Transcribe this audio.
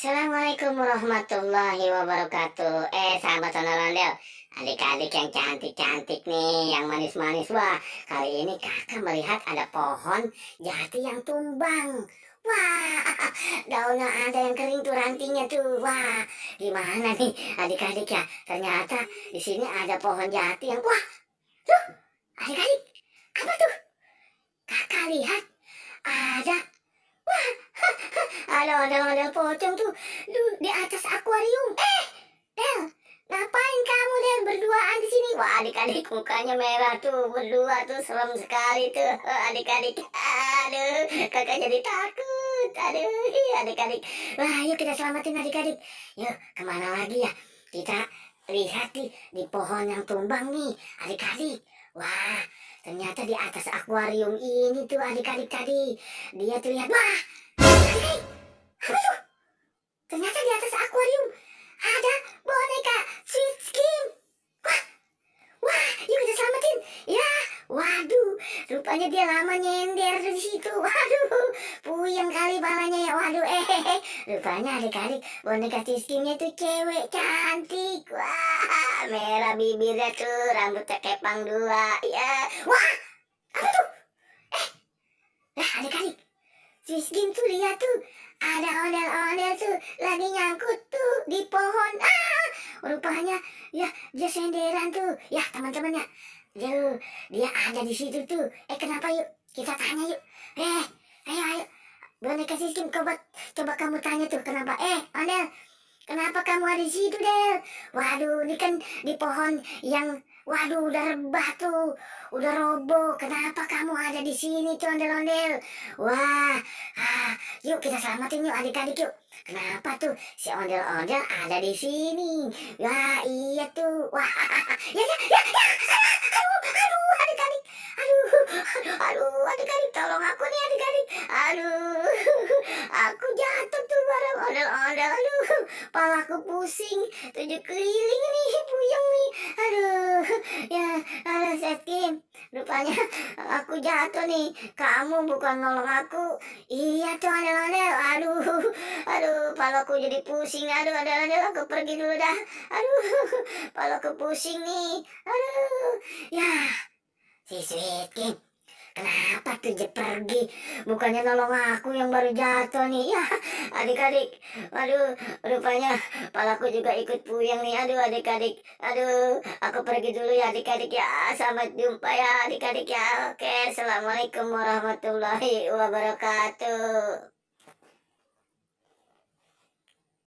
Assalamualaikum warahmatullahi wabarakatuh. Sahabat ondel-ondel, adik-adik yang cantik-cantik nih, yang manis-manis. Wah, kali ini kakak melihat ada pohon jati yang tumbang. Wah, daunnya ada yang kering tuh, rantingnya tuh. Wah, gimana nih adik-adik ya? Ternyata di sini ada pohon jati yang, wah, tuh, adik-adik, apa tuh? Kakak lihat ada, ada ondel-ondel pocong tuh di atas akuarium. Del, ngapain kamu Del berduaan di sini? Wah, adik-adik mukanya merah tuh, berdua tuh serem sekali tuh. Adik-adik, aduh, kakak jadi takut. Aduh, adik-adik. Wah, yuk kita selamatin adik-adik. Yuk, kemana lagi ya? Kita lihat di pohon yang tumbang nih, adik-adik. Wah, ternyata di atas akuarium ini tuh adik-adik tadi. Dia tuh lihat, wah, adik-adik, apa tuh? Ternyata di atas akuarium ada boneka Sweet Skim. Wah, wah, yuk kita selamatin. Ya, waduh, rupanya dia lama nyender di situ. Waduh, puyeng kali balanya ya. Waduh, rupanya adik-adik boneka Sweet Skimnya itu cewek cantik. Wah, merah bibirnya tuh, rambutnya kepang dua. Ya, wah, apa tuh? Lah adik-adik, Sweet Skim tuh lihat tuh, ada ondel-ondel tuh lagi nyangkut tuh di pohon. Rupanya ya dia senderan tuh. Ya teman-temannya, dia ada di situ tuh. Kenapa yuk? Kita tanya yuk. Ayo. Boneka Siskim, coba kamu tanya tuh kenapa? Ondel, kenapa kamu ada di situ, Del? Waduh, ini kan di pohon yang, waduh, udah rebah tuh, udah roboh. Kenapa kamu ada di sini tuh, ondel-ondel? Wah, yuk kita selamatin yuk adik-adik yuk. Kenapa tuh si ondel-ondel ada di sini? Wah, iya tuh. Wah, ya. Aduh, adik-adik. Aduh, adik-adik, tolong aku nih adik-adik. Aduh, aku jatuh tuh bareng ondel-ondel. Aduh, palaku pusing, 7 keliling nih, puyeng nih. Aduh, ya, Setkim, rupanya aku jatuh nih. Kamu bukan nolong aku. Iya tuh ondel-ondel. Aduh, palaku jadi pusing. Aduh, ondel-ondel, aku pergi dulu dah. Aduh, palaku pusing nih. Aduh, ya, si Sweetkin, kenapa tuh dia pergi? Bukannya nolong aku yang baru jatuh nih. Ya, adik-adik. Aduh, rupanya palaku juga ikut puyeng nih. Aduh, adik-adik. Aduh, aku pergi dulu ya adik-adik ya. Sampai jumpa ya adik-adik ya. Oke, assalamualaikum warahmatullahi wabarakatuh.